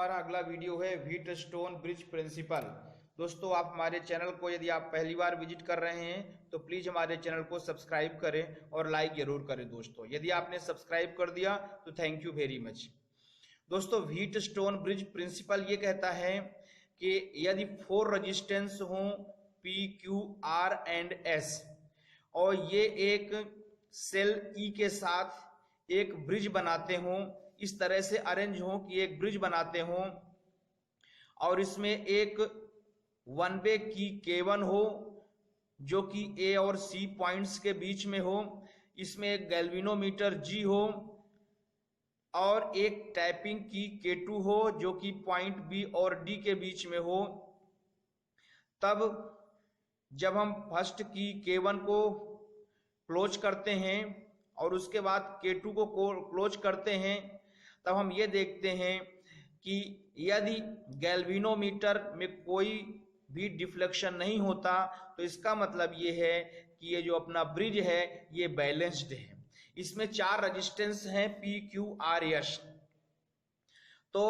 हमारा अगला वीडियो है व्हीटस्टोन ब्रिज प्रिंसिपल। दोस्तों, आप हमारे चैनल को यदि आप पहली बार विजिट कर रहे हैं तो प्लीज हमारे चैनल को सब्सक्राइब करें और लाइक जरूर करें। दोस्तों, यदि आपने सब्सक्राइब कर दिया तो थैंक यू वेरी मच। दोस्तों, व्हीटस्टोन ब्रिज प्रिंसिपल ये कहता है कि यदि 4 रेजिस्टेंस हो P, Q, R and S और ये एक सेल E के साथ एक ब्रिज बनाते हों, इस तरह से अरेंज हो कि एक ब्रिज बनाते हों और इसमें एक वन वे की K1 हो जो कि A और C पॉइंट्स के बीच में हो, इसमें एक गैल्वेनोमीटर G हो और एक टैपिंग की K2 हो जो कि पॉइंट B और D के बीच में हो। तब जब हम फर्स्ट की K1 को क्लोज करते हैं और उसके बाद K2 को क्लोज करते हैं, तब हम ये देखते हैं कि यदि गैल्वेनोमीटर में कोई भी डिफ्लेक्शन नहीं होता तो इसका मतलब ये है कि ये जो अपना ब्रिज है ये बैलेंस्ड है। इसमें 4 रेजिस्टेंस हैं P, Q, R, S। तो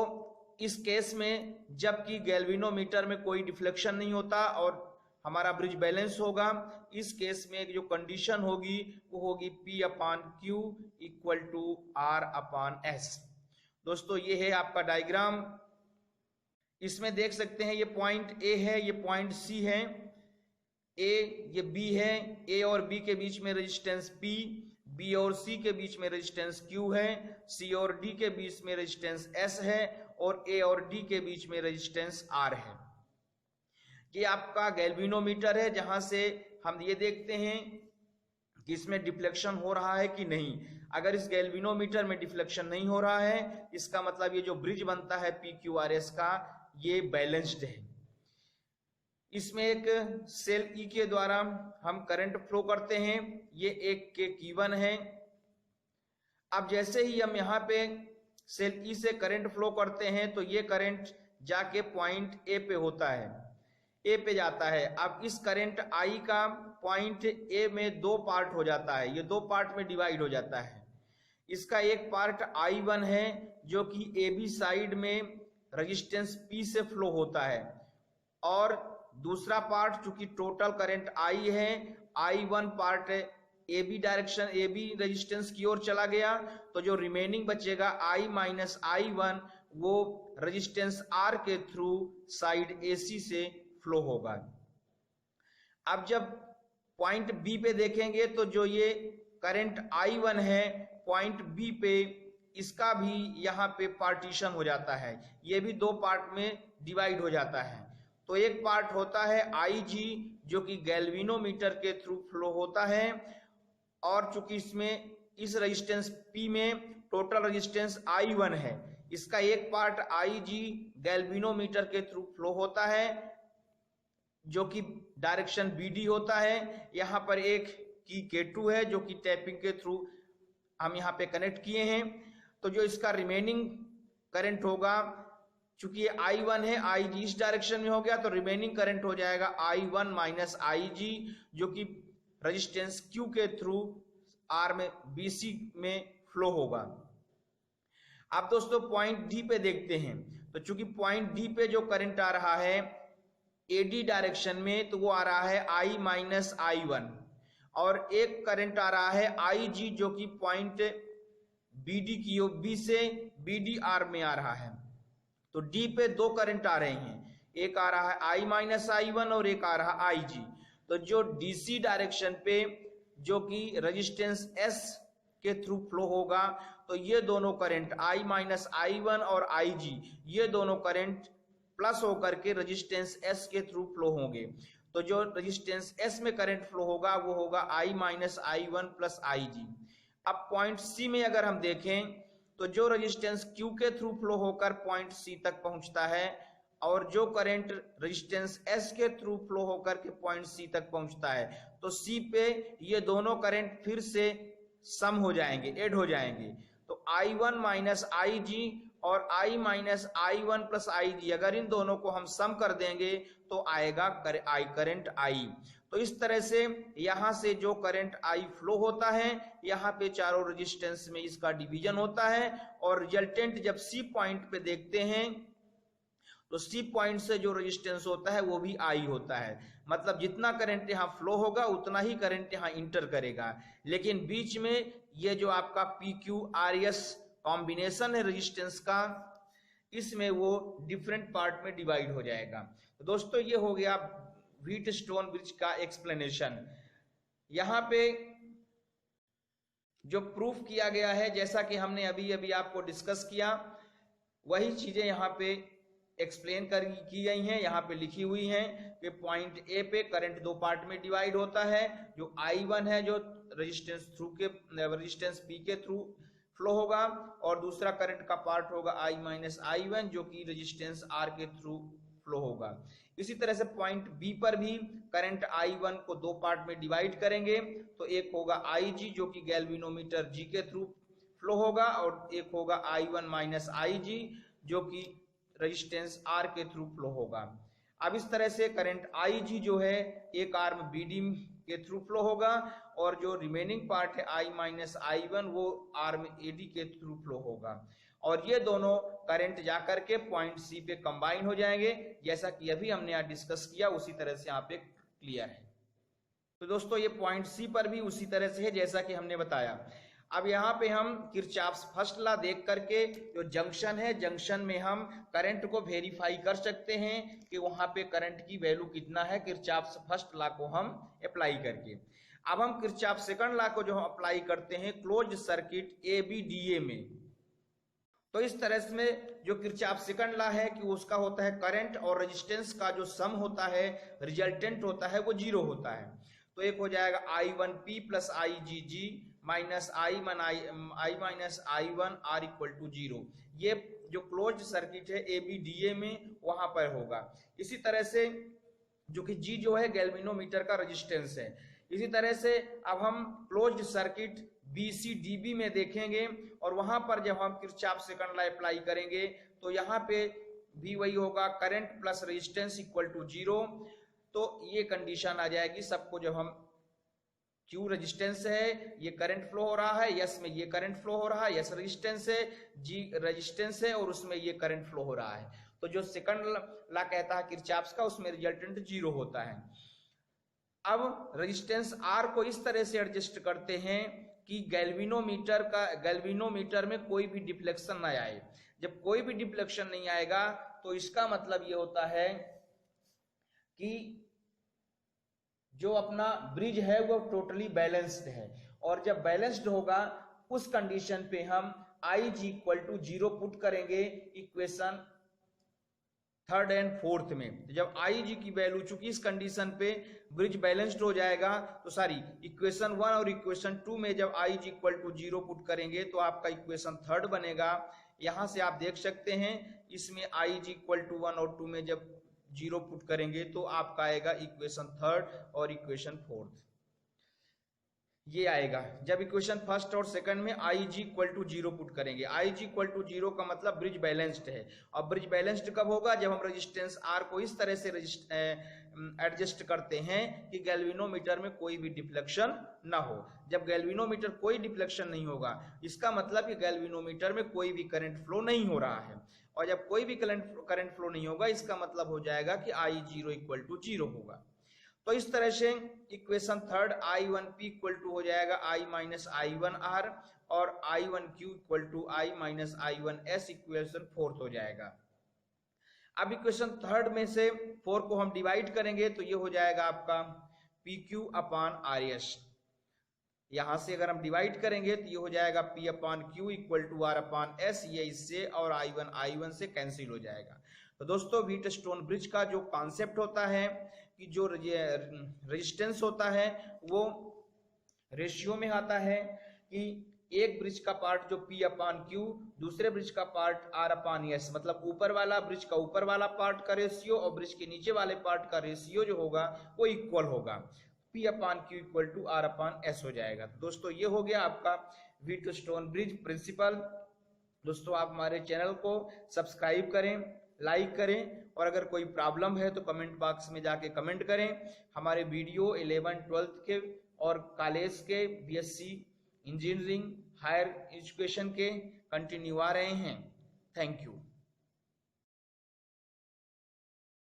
इस केस में जबकि गैल्वेनोमीटर में कोई डिफ्लेक्शन नहीं होता और हमारा ब्रिज बैलेंस होगा, इस केस में जो कंडीशन होगी वो होगी P upon Q equal to R upon S। दोस्तों, ये है आपका डायग्राम। इसमें देख सकते हैं ये पॉइंट A है, ये पॉइंट C है, A ये B है, A और B के बीच में रेजिस्टेंस P, B और C के बीच में रेजिस्टेंस Q है, C और D के बीच में रेजिस्टेंस S है और A और D के बीच में रेजिस्टेंस R है। ये आपका गैल्वेनोमीटर है जहां से हम ये देखते हैं कि इसमें डिफ्लेक्शन हो रहा है कि नहीं। अगर इस गैल्वेनोमीटर में डिफ्लेक्शन नहीं हो रहा है, इसका मतलब ये जो ब्रिज बनता है PQRS का ये बैलेंस्ड है। इसमें एक सेल E के द्वारा हम करंट फ्लो करते हैं, ये एक के Q1 है। अब जैसे ही हम यहाँ पे सेल E से करंट फ्लो करते हैं तो ये करंट जाके पॉइंट A पे होता है, A पे जाता है। अब इस करंट I का पॉइंट A में 2 पार्ट हो जाता है, ये 2 पार्ट में डिवाइड हो जाता है। इसका एक पार्ट I1 है जो कि AB साइड में रेजिस्टेंस P से फ्लो होता है और दूसरा पार्ट चूंकि टोटल करंट I है, I1 part AB direction AB resistance की ओर चला गया, तो जो रिमेनिंग बचेगा I माइनस I1 वो रेजिस्टेंस R के थ्रू साइड AC से फ्लो होगा। अब जब पॉइंट B पे देखेंगे तो जो ये करंट I1 है पॉइंट B पे, इसका भी यहाँ पे पार्टीशन हो जाता है, ये भी 2 पार्ट में डिवाइड हो जाता है। तो एक पार्ट होता है IG जो कि गैल्वेनोमीटर के थ्रू फ्लो होता है और चूंकि इसमें इस रेजिस्टेंस P में टोटल रेजिस्टेंस I1 है, इसका एक पार्ट IG गैल्वेनोमीटर के थ्रू फ्लो होता है जो कि डायरेक्शन BD होता है। यहाँ पर एक की K2 है जो कि टैपिंग के थ्रू हम यहाँ पे कनेक्ट किए हैं। तो जो इसका रिमेनिंग करंट होगा, चूंकि ये I1 है, IG इस डायरेक्शन में हो गया तो रिमेनिंग करंट हो जाएगा I1 माइनस IG जो कि रेजिस्टेंस Q के थ्रू R में BC में फ्लो होगा। अब दोस्तों पॉइंट D पे देखते हैं, तो चूंकि पॉइंट D पे जो करंट आ रहा है AD डायरेक्शन में तो वो आ रहा है I माइनस I1 और एक करंट आ रहा है IG जो कि पॉइंट BD की ओर B से BDR में आ रहा है। तो D पे 2 करंट आ रहे हैं, एक आ रहा है I माइनस I1 और एक आ रहा है IG। तो जो DC डायरेक्शन पे जो कि रेजिस्टेंस S के थ्रू फ्लो होगा, तो ये दोनों करंट I माइनस I1 और IG ये दोनों करंट प्लस होकर के रेजिस्टेंस S के थ्रू फ्लो होंगे। तो जो रेजिस्टेंस S में करंट फ्लो होगा वो होगा I minus I1 plus IG। अब पॉइंट C में अगर हम देखें तो जो रेजिस्टेंस Q के थ्रू फ्लो होकर पॉइंट C तक पहुंचता है और जो करंट रेजिस्टेंस S के थ्रू फ्लो होकर के पॉइंट C तक पहुंचता है, तो C पे ये दोनों करंट फिर से सम हो जाएंगे, ऐड हो जाएंगे। तो I1 माइनस IG और I minus I1 plus IG अगर इन दोनों को हम सम कर देंगे तो आएगा करंट I। तो इस तरह से यहां से जो करंट I फ्लो होता है, यहाँ पे चारों रेजिस्टेंस में इसका डिवीजन होता है और रिजल्टेंट जब C पॉइंट पे देखते हैं तो सी पॉइंट से जो रेजिस्टेंस होता है वो भी आई होता है, मतलब जितना करंट यहाँ फ्लो होगा उतना ही करंट यहाँ इंटर करेगा। लेकिन बीच में ये जो आपका P Q R S combination है रेजिस्टेंस का, इसमें वो डिफरेंट पार्ट में डिवाइड हो जाएगा। तो दोस्तों ये हो गया व्हीटस्टोन ब्रिज का एक्सप्लेनेशन। यहाँ पे जो प्रूफ किया गया है, जैसा कि हमने अभी अभी आपको डिस्कस किया, वही चीजें यहाँ पे एक्सप्लेन की गई हैं, यहाँ पे लिखी हुई हैं कि पॉइंट ए पे करंट दो पार्ट में डिवाइड होता है। जो I1 है जो रेजिस्टेंस P के थ्रू फ्लो होगा, और दूसरा करंट का पार्ट होगा I-I1 जो कि रेजिस्टेंस R के थ्रू फ्लो होगा। इसी तरह से पॉइंट बी पर भी करंट I1 को दो पार्ट में डिवाइड करेंगे, तो एक होगा IG जो कि गैल्वेनोमीटर G के थ्रू फ्लो होगा, और एक होगा I1 IG जो कि रेजिस्टेंस R के थ्रू फ्लो होगा। अब इस तरह से करंट IG जो है एक आर्म BD के थ्रू फ्लो होगा, और जो रिमेनिंग पार्ट है I-I1 वो आर्म AD के थ्रू फ्लो होगा, और ये दोनों करंट जाकर के पॉइंट C पे कंबाइन हो जाएंगे, जैसा कि अभी हमने यहाँ डिस्कस किया उसी तरह से यहाँ पे क्लियर है। तो दोस्तों ये पॉइंट C पर भी उसी तरह से है जैसा कि हमने बताया। अब यहाँ पे हम किरचॉफ्स फर्स्ट लॉ देख करके जो जंक्शन है, जंक्शन में हम करंट को वेरीफाई कर सकते हैं कि वहां पे करंट की वैल्यू कितना है, किरचॉफ्स फर्स्ट लॉ को हम अप्लाई करके। अब हम किरचॉफ सेकंड लॉ को जो हम अप्लाई करते हैं क्लोज सर्किट ABDA में, तो इस तरह से जो किरचॉफ सेकंड लॉ है कि उसका होता है करंट और रेजिस्टेंस का जो सम होता है, रिजल्टेंट होता है, वो जीरो होता है। तो एक हो जाएगा I1P plus IGG minus I-I1 R equal to 0। ये जो क्लोज सर्किट है ABDA में वहां पर होगा। इसी तरह से जो कि G जो है गैल्वेनोमीटर का रेजिस्टेंस है। इसी तरह से अब हम क्लोज सर्किट BCDB में देखेंगे, और वहां पर जब हम किरचॉफ सेकंड लॉ अप्लाई करेंगे तो यहाँ पे भी वही होगा, current plus resistance equal to 0। तो ये कंडीशन आ जाएगी सबको, जब हम Q रेजिस्टेंस है, ये करंट फ्लो हो रहा है, यस में ये करंट फ्लो हो रहा है, यस रेजिस्टेंस है, G रेजिस्टेंस है और उसमें ये करंट फ्लो हो रहा है। तो जो सेकंड लॉ कहता है किरचॉफ्स का, उसमें रिजल्टेंट 0 होता है। अब रेजिस्टेंस R को इस तरह से एडजस्ट करते हैं कि गैल्वेनोमीटर में कोई भी डिफ्लेक्शन ना आए। जब कोई भी डिफ्लेक्शन नहीं आएगा तो इसका मतलब ये होता है कि जो अपना ब्रिज है वो टोटली बैलेंस्ड है, और जब बैलेंस्ड होगा उस कंडीशन पे हम IG इक्वल टू 0 पुट करेंगे इक्वेशन थर्ड एंड फोर्थ में। जब IG की वैल्यू, चूंकि इस कंडीशन पे ब्रिज बैलेंस्ड हो जाएगा, तो सारी इक्वेशन 1 और इक्वेशन 2 में जब IG इक्वल टू 0 पुट करेंगे तो आपका इक्वेशन थर्ड बनेगा। यहां से आप देख सकते हैं, इसमें IG इक्वल टू 1 और 2 में जब 0 पुट करेंगे तो आपका आएगा इक्वेशन थर्ड और इक्वेशन फोर्थ, ये आएगा। जब इक्वेशन फर्स्ट और सेकंड में IG इक्वल टू 0 पुट करेंगे, IG इक्वल टू 0 का मतलब ब्रिज बैलेंस्ड है। और ब्रिज बैलेंस्ड कब होगा? जब हम रेजिस्टेंस R को इस तरह से एडजस्ट करते हैं कि गैल्वेनोमीटर में कोई भी डिफ्लेक्शन ना हो। जब गैल्वेनोमीटर कोई डिफ्लेक्शन नहीं होगा, इसका मतलब कि गैल्वेनोमीटर में कोई भी करंट फ्लो नहीं हो रहा है, और जब कोई भी करंट फ्लो नहीं होगा इसका मतलब हो जाएगा कि I0 इक्वल टू 0 होगा। तो इस तरह से equation third I1P equal to हो जाएगा I माइनस I1R, और I1Q equal to I minus I1S equation fourth हो जाएगा। अब इक्वेशन थर्ड में से 4 को हम डिवाइड करेंगे तो ये हो जाएगा आपका PQ अपान RS। यहां से अगर हम डिवाइड करेंगे तो ये हो जाएगा P upon Q equal to R upon S, ये इससे और I1 से कैंसिल हो जाएगा। तो दोस्तों व्हीटस्टोन ब्रिज का जो कॉन्सेप्ट होता है कि जो रेजिस्टेंस होता है वो रेशियो में आता है कि एक ब्रिज का पार्ट जो P अपान Q, दूसरे ब्रिज का पार्ट R अपान S, मतलब ऊपर वाला ब्रिज का ऊपर वाला पार्ट का रेशियो और ब्रिज के नीचे वाले पार्ट का रेशियो जो होगा वो इक्वल होगा। P upon Q equal to R upon S हो जाएगा। दोस्तों ये हो गया आपका व्हीटस्टोन ब्रिज प्रिंसिपल। दोस्तों आप हमारे चैनल को सब्सक्राइब करें, लाइक करें, और अगर कोई प्रॉब्लम है तो कमेंट बॉक्स में जाके कमेंट करें। हमारे वीडियो 11, 12 के और कॉलेज के BSc इंजीनियरिंग हायर एजुकेशन के कंटिन्यू आ रहे हैं। Thank you.